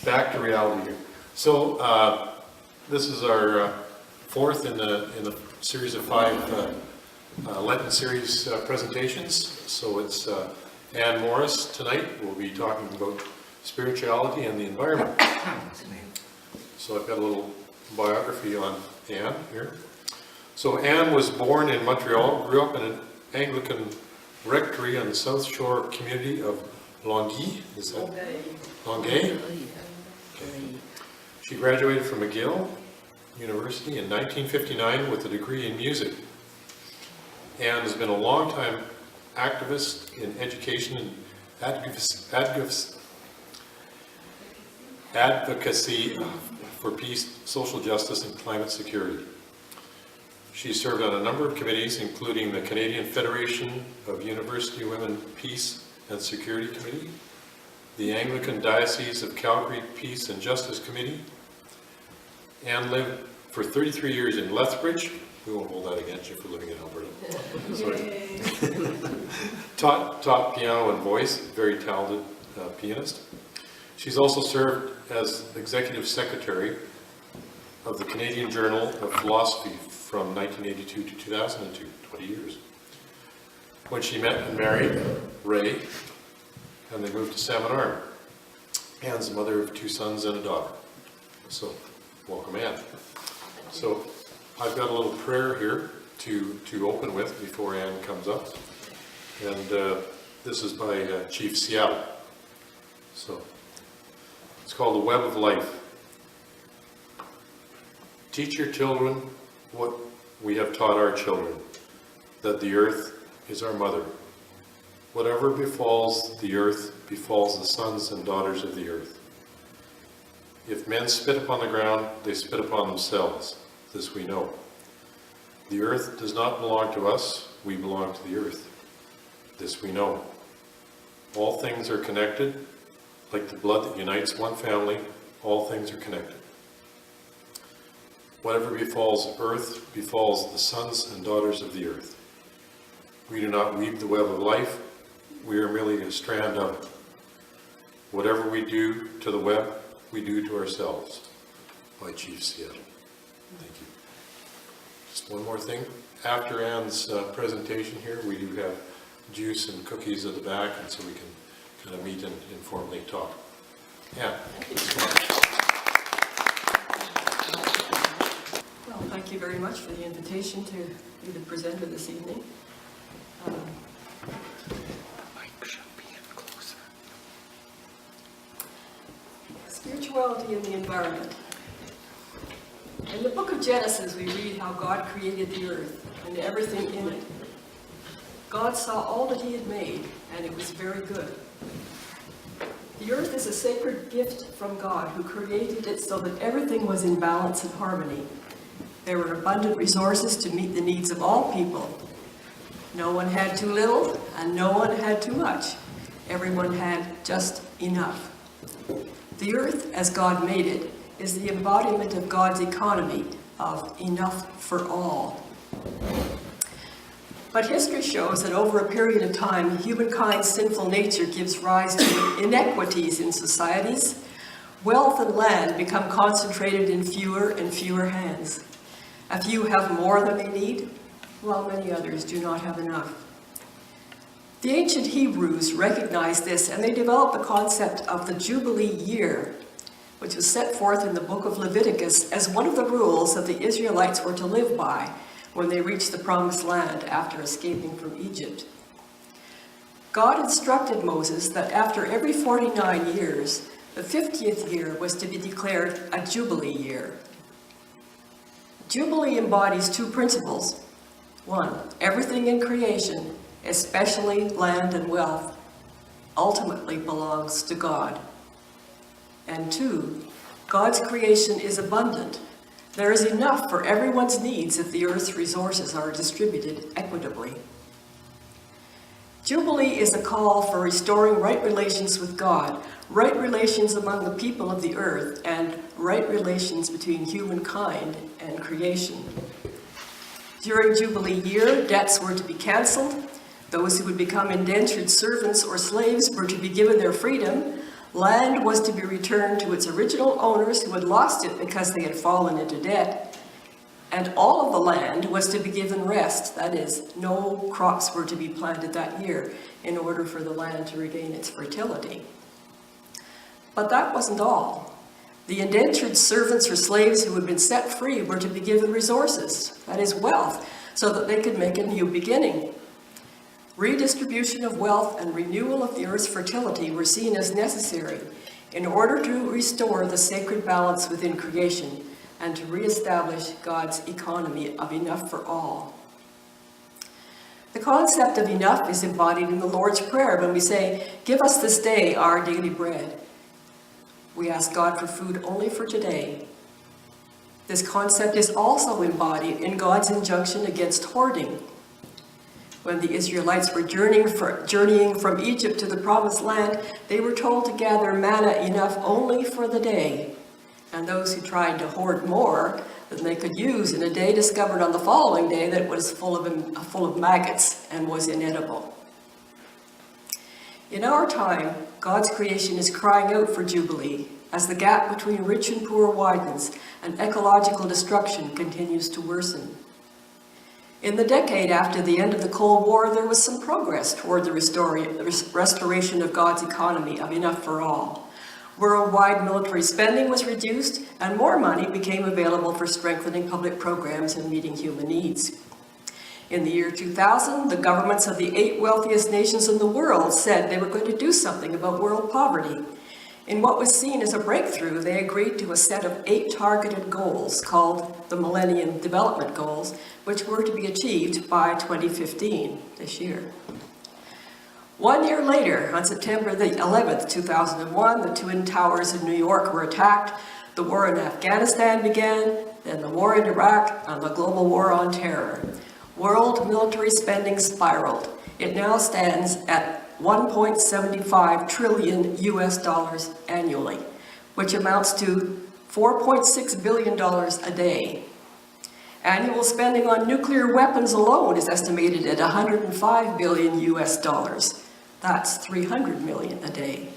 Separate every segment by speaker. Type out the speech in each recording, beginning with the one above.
Speaker 1: back to reality here. So this is our fourth in the series of 5 Lenten series presentations. So it's Anne Morris tonight. We'll be talking about spirituality and the environment. So I've got a little biography on Anne here. So Anne was born in Montreal, grew up in an Anglican rectory on the South Shore community of Longueuil. Is that Longueuil? Okay. She graduated from McGill University in 1959 with a degree in music. Anne has been a long-time activist in education and advocacy for peace, social justice, and climate security. She served on a number of committees, including the Canadian Federation of University Women Peace and Security Committee, the Anglican Diocese of Calgary Peace and Justice Committee. Anne lived for 33 years in Lethbridge. We won't hold that against you for living in Alberta. taught piano and voice, very talented pianist. She's also served as executive secretary of the Canadian Journal of Philosophy from 1982 to 2002, 20 years. When she met and married Ray, and they moved to Salmon. Anne's the mother of 2 sons and a daughter. So, welcome Anne. So, I've got a little prayer here to open with before Anne comes up. And this is by Chief Seattle. So, it's called The Web of Life. Teach your children what we have taught our children, that the earth is our mother. Whatever befalls the earth befalls the sons and daughters of the earth. If men spit upon the ground, they spit upon themselves. This we know. The earth does not belong to us, we belong to the earth. This we know. All things are connected, like the blood that unites one family, all things are connected. Whatever befalls earth befalls the sons and daughters of the earth. We do not weave the web of life, we are merely a strand of it. Whatever we do to the web, we do to ourselves. By Chief Seattle. Thank you. Just one more thing. After Anne's presentation here, we do have juice and cookies at the back, and so we can kind of meet and informally talk. Anne.
Speaker 2: Well, thank you very much for the invitation to be the presenter this evening. Spirituality and the environment. In the book of Genesis, we read how God created the earth and everything in it. God saw all that he had made, and it was very good. The earth is a sacred gift from God, who created it so that everything was in balance and harmony. There were abundant resources to meet the needs of all people. No one had too little, and no one had too much. Everyone had just enough. The earth, as God made it, is the embodiment of God's economy of enough for all. But history shows that over a period of time, humankind's sinful nature gives rise to inequities in societies. Wealth and land become concentrated in fewer and fewer hands. A few have more than they need, while many others do not have enough. The ancient Hebrews recognized this, and they developed the concept of the Jubilee year, which was set forth in the book of Leviticus as one of the rules that the Israelites were to live by when they reached the Promised Land after escaping from Egypt. God instructed Moses that after every 49 years, the 50th year was to be declared a Jubilee year. Jubilee embodies 2 principles. 1, everything in creation, especially land and wealth, ultimately belongs to God. And 2, God's creation is abundant. There is enough for everyone's needs if the earth's resources are distributed equitably. Jubilee is a call for restoring right relations with God, right relations among the people of the earth, and right relations between humankind and creation. During Jubilee year, debts were to be cancelled. Those who would become indentured servants or slaves were to be given their freedom. Land was to be returned to its original owners who had lost it because they had fallen into debt, and all of the land was to be given rest. That is, no crops were to be planted that year in order for the land to regain its fertility. But that wasn't all. The indentured servants or slaves who had been set free were to be given resources, that is, wealth, so that they could make a new beginning. Redistribution of wealth and renewal of the earth's fertility were seen as necessary in order to restore the sacred balance within creation and to reestablish God's economy of enough for all. The concept of enough is embodied in the Lord's Prayer when we say, "Give us this day our daily bread." We ask God for food only for today. This concept is also embodied in God's injunction against hoarding. When the Israelites were journeying from Egypt to the Promised Land, they were told to gather manna enough only for the day. And those who tried to hoard more than they could use in a day discovered on the following day that it was full of maggots and was inedible. In our time, God's creation is crying out for jubilee as the gap between rich and poor widens and ecological destruction continues to worsen. In the decade after the end of the Cold War, there was some progress toward the restoration of God's economy of enough for all. Worldwide military spending was reduced, and more money became available for strengthening public programs and meeting human needs. In the year 2000, the governments of the 8 wealthiest nations in the world said they were going to do something about world poverty. In what was seen as a breakthrough, they agreed to a set of 8 targeted goals called the Millennium Development Goals, which were to be achieved by 2015, this year. 1 year later, on September the 11th, 2001, the Twin Towers in New York were attacked, the war in Afghanistan began, then the war in Iraq, and the global war on terror. World military spending spiraled. It now stands at $1.75 trillion US annually, which amounts to $4.6 billion a day. Annual spending on nuclear weapons alone is estimated at $105 billion US. That's 300 million a day.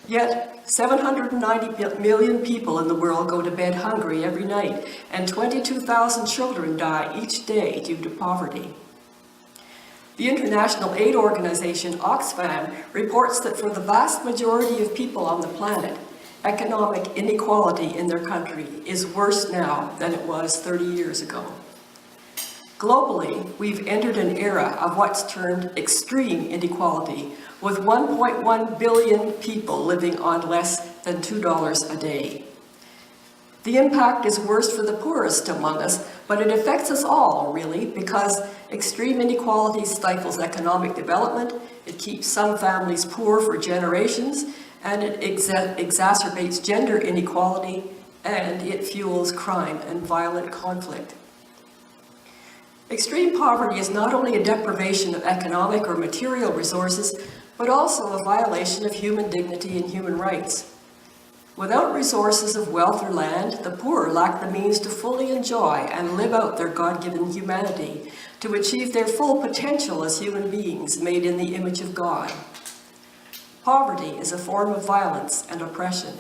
Speaker 2: Yet, 790 million people in the world go to bed hungry every night, and 22,000 children die each day due to poverty. The international aid organization Oxfam reports that for the vast majority of people on the planet, economic inequality in their country is worse now than it was 30 years ago. Globally, we've entered an era of what's termed extreme inequality, with 1.1 billion people living on less than $2 a day. The impact is worst for the poorest among us, but it affects us all, really, because extreme inequality stifles economic development, it keeps some families poor for generations, and it exacerbates gender inequality, and it fuels crime and violent conflict. Extreme poverty is not only a deprivation of economic or material resources, but also a violation of human dignity and human rights. Without resources of wealth or land, the poor lack the means to fully enjoy and live out their God-given humanity, to achieve their full potential as human beings made in the image of God. Poverty is a form of violence and oppression.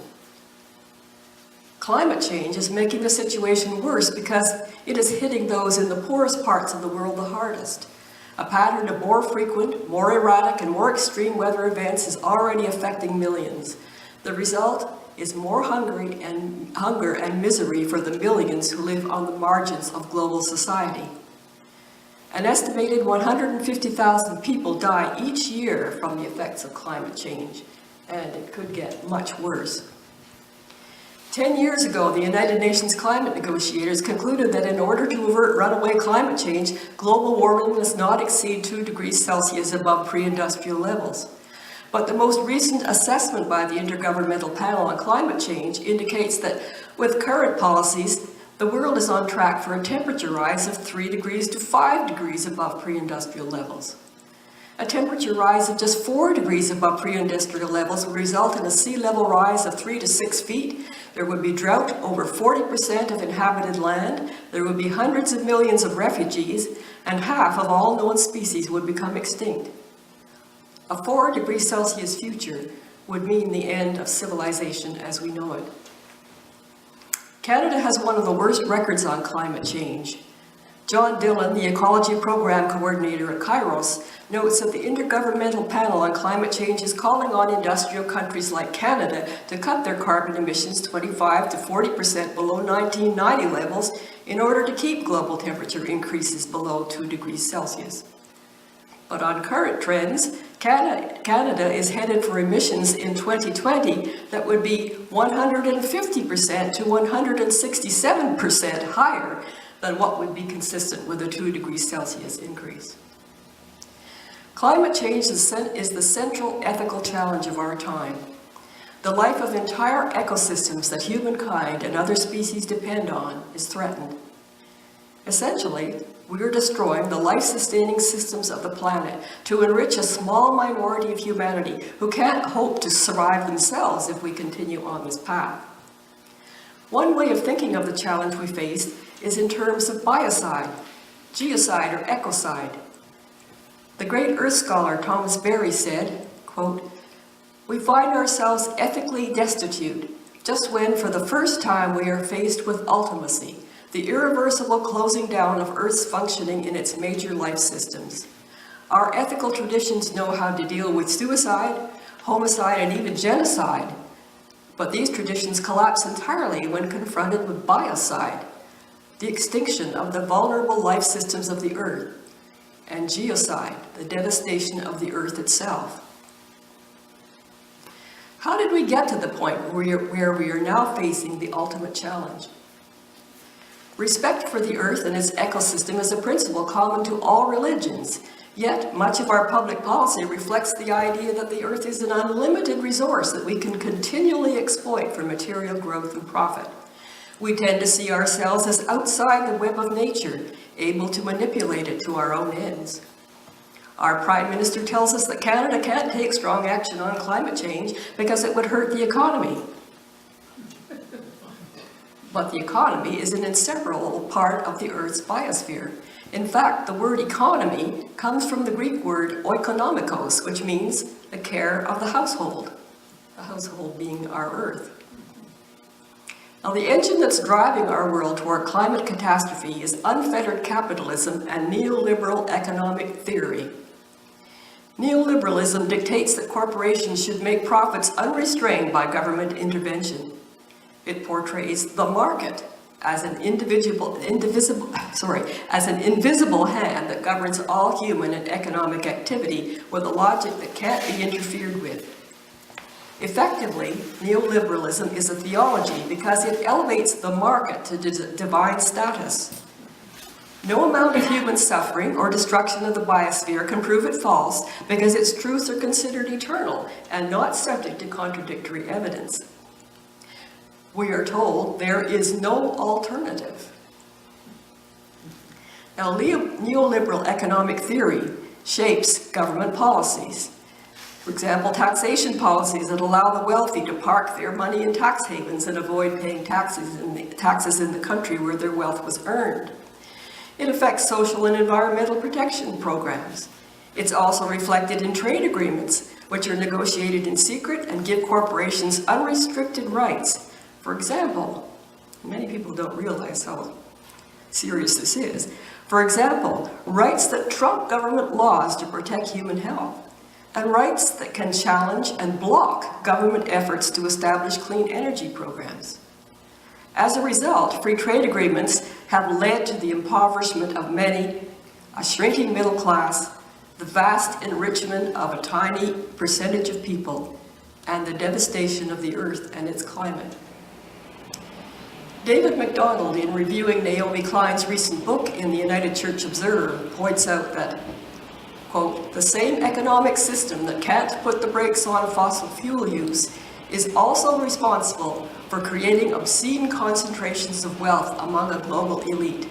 Speaker 2: Climate change is making the situation worse because it is hitting those in the poorest parts of the world the hardest. A pattern of more frequent, more erratic, and more extreme weather events is already affecting millions. The result is more hunger and misery for the millions who live on the margins of global society. An estimated 150,000 people die each year from the effects of climate change, and it could get much worse. 10 years ago, the United Nations climate negotiators concluded that in order to avert runaway climate change, global warming must not exceed 2 degrees Celsius above pre-industrial levels. But the most recent assessment by the Intergovernmental Panel on Climate Change indicates that with current policies, the world is on track for a temperature rise of 3 degrees to 5 degrees above pre-industrial levels. A temperature rise of just 4 degrees above pre-industrial levels would result in a sea level rise of 3 to 6 feet. There would be drought over 40% of inhabited land, there would be hundreds of millions of refugees, and half of all known species would become extinct. A 4 degrees Celsius future would mean the end of civilization as we know it. Canada has one of the worst records on climate change. John Dillon, the Ecology Program Coordinator at Kairos, notes that the Intergovernmental Panel on Climate Change is calling on industrial countries like Canada to cut their carbon emissions 25 to 40% below 1990 levels in order to keep global temperature increases below 2 degrees Celsius. But on current trends, Canada is headed for emissions in 2020 that would be 150% to 167% higher than what would be consistent with a 2 degrees Celsius increase. Climate change is the central ethical challenge of our time. The life of entire ecosystems that humankind and other species depend on is threatened. Essentially, we are destroying the life-sustaining systems of the planet to enrich a small minority of humanity who can't hope to survive themselves if we continue on this path. One way of thinking of the challenge we face is in terms of biocide, geocide, or ecocide. The great earth scholar Thomas Berry said, quote, "We find ourselves ethically destitute just when for the first time we are faced with ultimacy, the irreversible closing down of Earth's functioning in its major life systems. Our ethical traditions know how to deal with suicide, homicide, and even genocide, but these traditions collapse entirely when confronted with biocide, the extinction of the vulnerable life systems of the Earth, and geocide, the devastation of the Earth itself." How did we get to the point where we are now facing the ultimate challenge? Respect for the Earth and its ecosystem is a principle common to all religions, yet much of our public policy reflects the idea that the Earth is an unlimited resource that we can continually exploit for material growth and profit. We tend to see ourselves as outside the web of nature, able to manipulate it to our own ends. Our Prime Minister tells us that Canada can't take strong action on climate change because it would hurt the economy. But the economy is an inseparable part of the Earth's biosphere. In fact, the word economy comes from the Greek word oikonomikos, which means the care of the household being our Earth. Now, the engine that's driving our world toward climate catastrophe is unfettered capitalism and neoliberal economic theory. Neoliberalism dictates that corporations should make profits unrestrained by government intervention. It portrays the market as an invisible hand that governs all human and economic activity with a logic that can't be interfered with. Effectively, neoliberalism is a theology because it elevates the market to divine status. No amount of human suffering or destruction of the biosphere can prove it false because its truths are considered eternal and not subject to contradictory evidence. We are told there is no alternative. Now, neoliberal economic theory shapes government policies. For example, taxation policies that allow the wealthy to park their money in tax havens and avoid paying taxes in the country where their wealth was earned. It affects social and environmental protection programs. It's also reflected in trade agreements, which are negotiated in secret and give corporations unrestricted rights. For example, many people don't realize how serious this is. For example, rights that trump government laws to protect human health, and rights that can challenge and block government efforts to establish clean energy programs. As a result, free trade agreements have led to the impoverishment of many, a shrinking middle class, the vast enrichment of a tiny percentage of people, and the devastation of the Earth and its climate. David MacDonald, in reviewing Naomi Klein's recent book in the United Church Observer, points out that, quote, "The same economic system that can't put the brakes on fossil fuel use is also responsible for creating obscene concentrations of wealth among a global elite.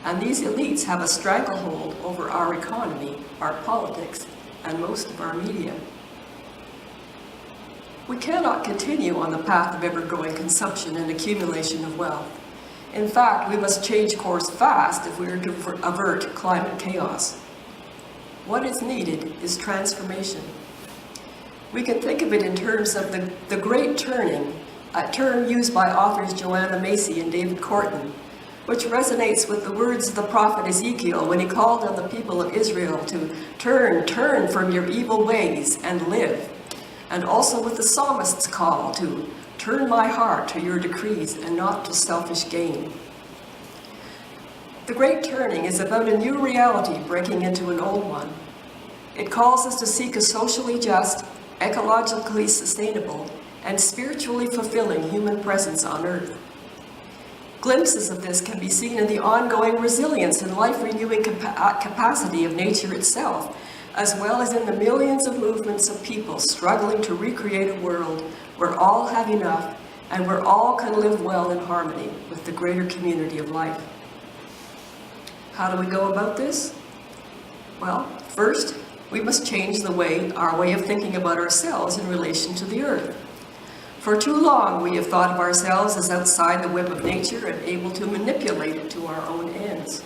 Speaker 2: And these elites have a stranglehold over our economy, our politics, and most of our media." We cannot continue on the path of ever-growing consumption and accumulation of wealth. In fact, we must change course fast if we are to avert climate chaos. What is needed is transformation. We can think of it in terms of the Great Turning, a term used by authors Joanna Macy and David Corton, which resonates with the words of the prophet Ezekiel when he called on the people of Israel to turn from your evil ways and live, and also with the psalmist's call to turn my heart to your decrees and not to selfish gain. The Great Turning is about a new reality breaking into an old one. It calls us to seek a socially just, ecologically sustainable, and spiritually fulfilling human presence on Earth. Glimpses of this can be seen in the ongoing resilience and life-renewing capacity of nature itself, as well as in the millions of movements of people struggling to recreate a world where all have enough and where all can live well in harmony with the greater community of life. How do we go about this? Well, first, we must change our way of thinking about ourselves in relation to the Earth. For too long, we have thought of ourselves as outside the web of nature and able to manipulate it to our own ends.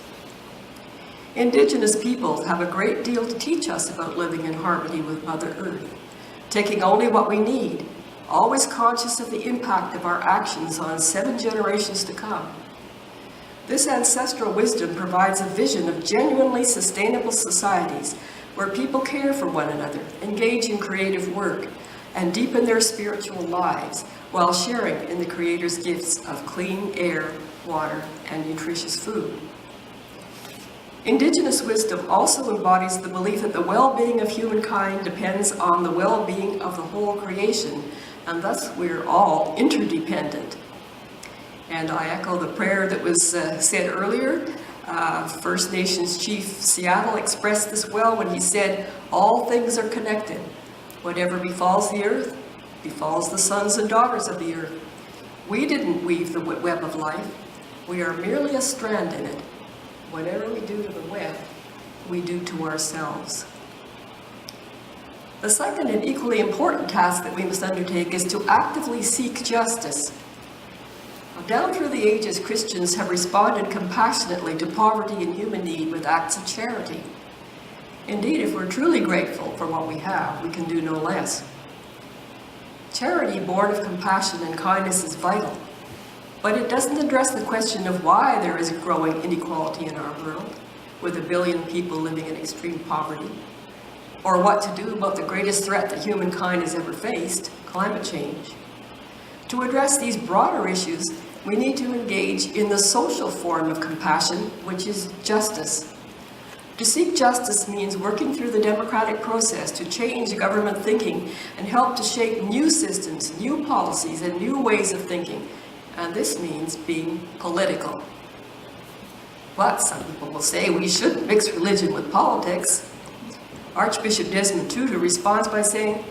Speaker 2: Indigenous peoples have a great deal to teach us about living in harmony with Mother Earth, taking only what we need, always conscious of the impact of our actions on 7 generations to come. This ancestral wisdom provides a vision of genuinely sustainable societies where people care for one another, engage in creative work, and deepen their spiritual lives while sharing in the Creator's gifts of clean air, water, and nutritious food. Indigenous wisdom also embodies the belief that the well-being of humankind depends on the well-being of the whole creation, and thus we're all interdependent. And I echo the prayer that was said earlier. First Nations Chief Seattle expressed this well when he said, "All things are connected. Whatever befalls the earth, befalls the sons and daughters of the earth. We didn't weave the web of life. We are merely a strand in it. Whatever we do to the web, we do to ourselves." The second and equally important task that we must undertake is to actively seek justice. Down through the ages, Christians have responded compassionately to poverty and human need with acts of charity. Indeed, if we're truly grateful for what we have, we can do no less. Charity born of compassion and kindness is vital, but it doesn't address the question of why there is growing inequality in our world, with 1 billion people living in extreme poverty, or what to do about the greatest threat that humankind has ever faced, climate change. To address these broader issues, we need to engage in the social form of compassion, which is justice. To seek justice means working through the democratic process to change government thinking and help to shape new systems, new policies, and new ways of thinking. And this means being political. But some people will say we shouldn't mix religion with politics. Archbishop Desmond Tutu responds by saying,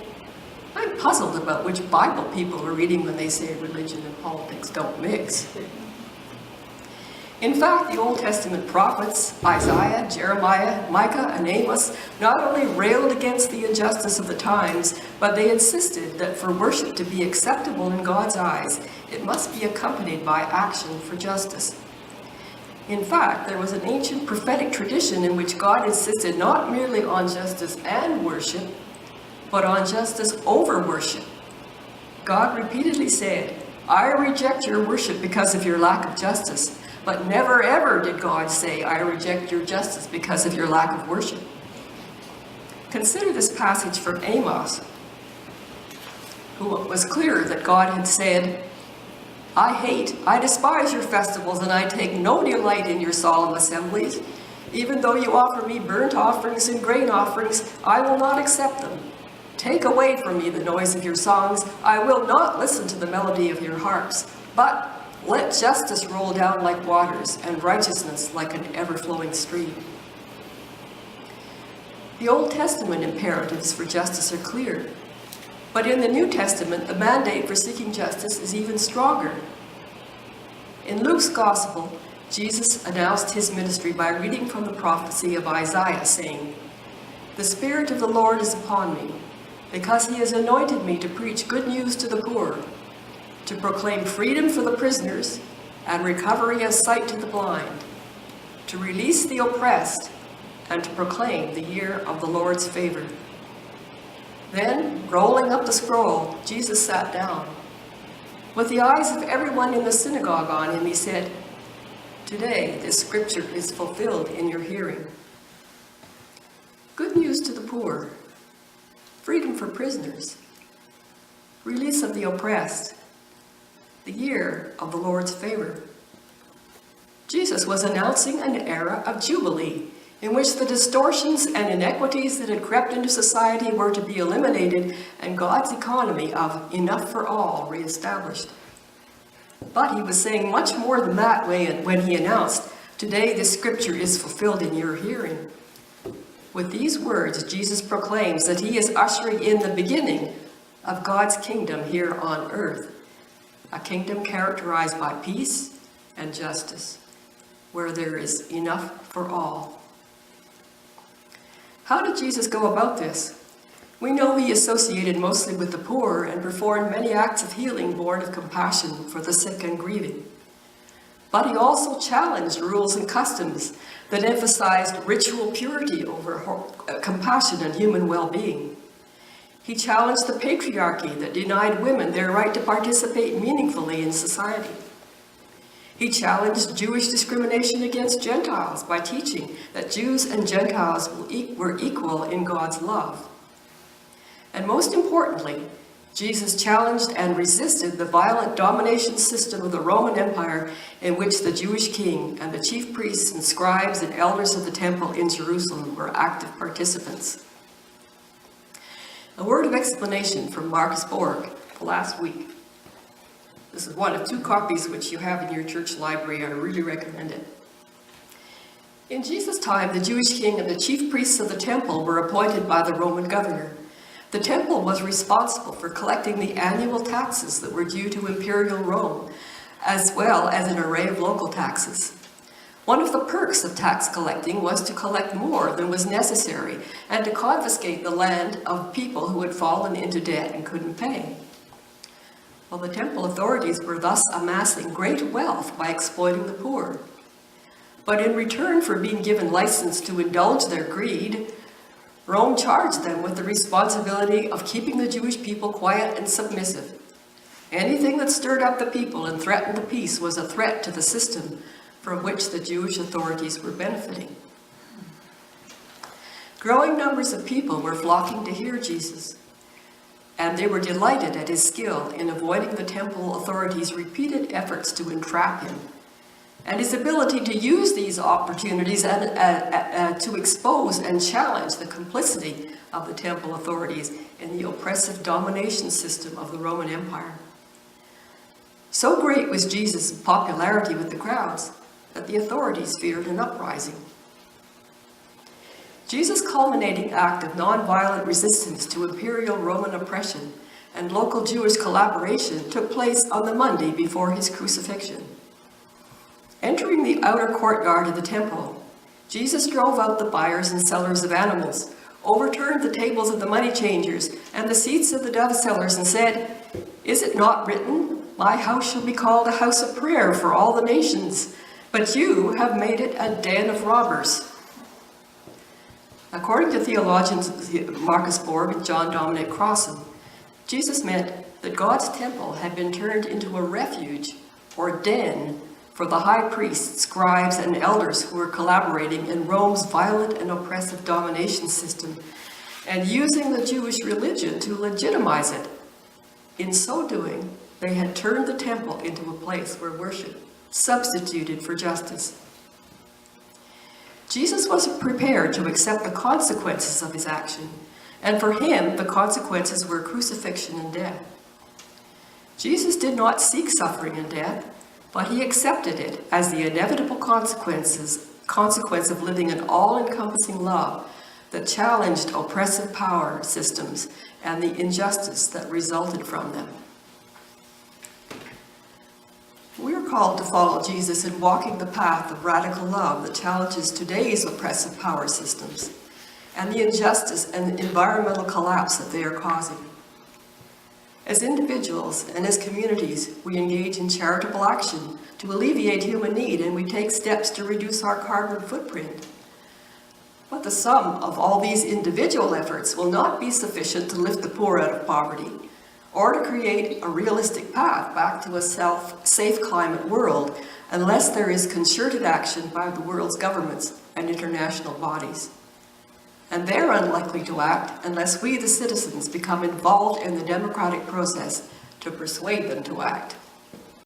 Speaker 2: "I'm puzzled about which Bible people are reading when they say religion and politics don't mix." In fact, the Old Testament prophets, Isaiah, Jeremiah, Micah, and Amos, not only railed against the injustice of the times, but they insisted that for worship to be acceptable in God's eyes, it must be accompanied by action for justice. In fact, there was an ancient prophetic tradition in which God insisted not merely on justice and worship, but on justice over worship. God repeatedly said, "I reject your worship because of your lack of justice." But never ever did God say, "I reject your justice because of your lack of worship." Consider this passage from Amos, who it was clear that God had said, I despise your festivals, and I take no delight in your solemn assemblies. Even though you offer me burnt offerings and grain offerings, I will not accept them. Take away from me the noise of your songs. I will not listen to the melody of your harps. But let justice roll down like waters, and righteousness like an ever-flowing stream. The Old Testament imperatives for justice are clear, but in the New Testament, the mandate for seeking justice is even stronger. In Luke's Gospel, Jesus announced his ministry by reading from the prophecy of Isaiah, saying, "The Spirit of the Lord is upon me, because he has anointed me to preach good news to the poor, to proclaim freedom for the prisoners and recovery of sight to the blind, to release the oppressed, and to proclaim the year of the Lord's favor." Then, rolling up the scroll, Jesus sat down. With the eyes of everyone in the synagogue on him, he said, "Today, this scripture is fulfilled in your hearing." Good news to the poor, freedom for prisoners, release of the oppressed, the year of the Lord's favor. Jesus was announcing an era of jubilee in which the distortions and inequities that had crept into society were to be eliminated and God's economy of enough for all reestablished. But he was saying much more than that when he announced, "Today this scripture is fulfilled in your hearing." With these words, Jesus proclaims that he is ushering in the beginning of God's kingdom here on earth, a kingdom characterized by peace and justice, where there is enough for all. How did Jesus go about this? We know he associated mostly with the poor and performed many acts of healing born of compassion for the sick and grieving. But he also challenged rules and customs that emphasized ritual purity over compassion and human well-being. He challenged the patriarchy that denied women their right to participate meaningfully in society. He challenged Jewish discrimination against Gentiles by teaching that Jews and Gentiles were equal in God's love. And most importantly, Jesus challenged and resisted the violent domination system of the Roman Empire in which the Jewish king and the chief priests and scribes and elders of the temple in Jerusalem were active participants. A word of explanation from Marcus Borg last week. This is one of 2 copies which you have in your church library. I really recommend it. In Jesus' time, the Jewish king and the chief priests of the temple were appointed by the Roman governor. The temple was responsible for collecting the annual taxes that were due to imperial Rome, as well as an array of local taxes. One of the perks of tax collecting was to collect more than was necessary and to confiscate the land of people who had fallen into debt and couldn't pay. Well, the temple authorities were thus amassing great wealth by exploiting the poor. But in return for being given license to indulge their greed, Rome charged them with the responsibility of keeping the Jewish people quiet and submissive. Anything that stirred up the people and threatened the peace was a threat to the system from which the Jewish authorities were benefiting. Growing numbers of people were flocking to hear Jesus, and they were delighted at his skill in avoiding the temple authorities' repeated efforts to entrap him, and his ability to use these opportunities to expose and challenge the complicity of the temple authorities in the oppressive domination system of the Roman Empire. So great was Jesus' popularity with the crowds that the authorities feared an uprising. Jesus' culminating act of nonviolent resistance to imperial Roman oppression and local Jewish collaboration took place on the Monday before his crucifixion. Entering the outer courtyard of the temple, Jesus drove out the buyers and sellers of animals, overturned the tables of the money changers and the seats of the dove sellers, and said, "Is it not written, 'My house shall be called a house of prayer for all the nations,' but you have made it a den of robbers." According to theologians Marcus Borg and John Dominic Crossan, Jesus meant that God's temple had been turned into a refuge or den for the high priests, scribes, and elders who were collaborating in Rome's violent and oppressive domination system and using the Jewish religion to legitimize it. In so doing, they had turned the temple into a place where worship substituted for justice. Jesus was prepared to accept the consequences of his action, and for him, the consequences were crucifixion and death. Jesus did not seek suffering and death, but he accepted it as the inevitable consequence of living an all-encompassing love that challenged oppressive power systems and the injustice that resulted from them. We are called to follow Jesus in walking the path of radical love that challenges today's oppressive power systems and the injustice and environmental collapse that they are causing. As individuals and as communities, we engage in charitable action to alleviate human need, and we take steps to reduce our carbon footprint. But the sum of all these individual efforts will not be sufficient to lift the poor out of poverty, or to create a realistic path back to a safe climate world, unless there is concerted action by the world's governments and international bodies. And they're unlikely to act unless we, the citizens, become involved in the democratic process to persuade them to act.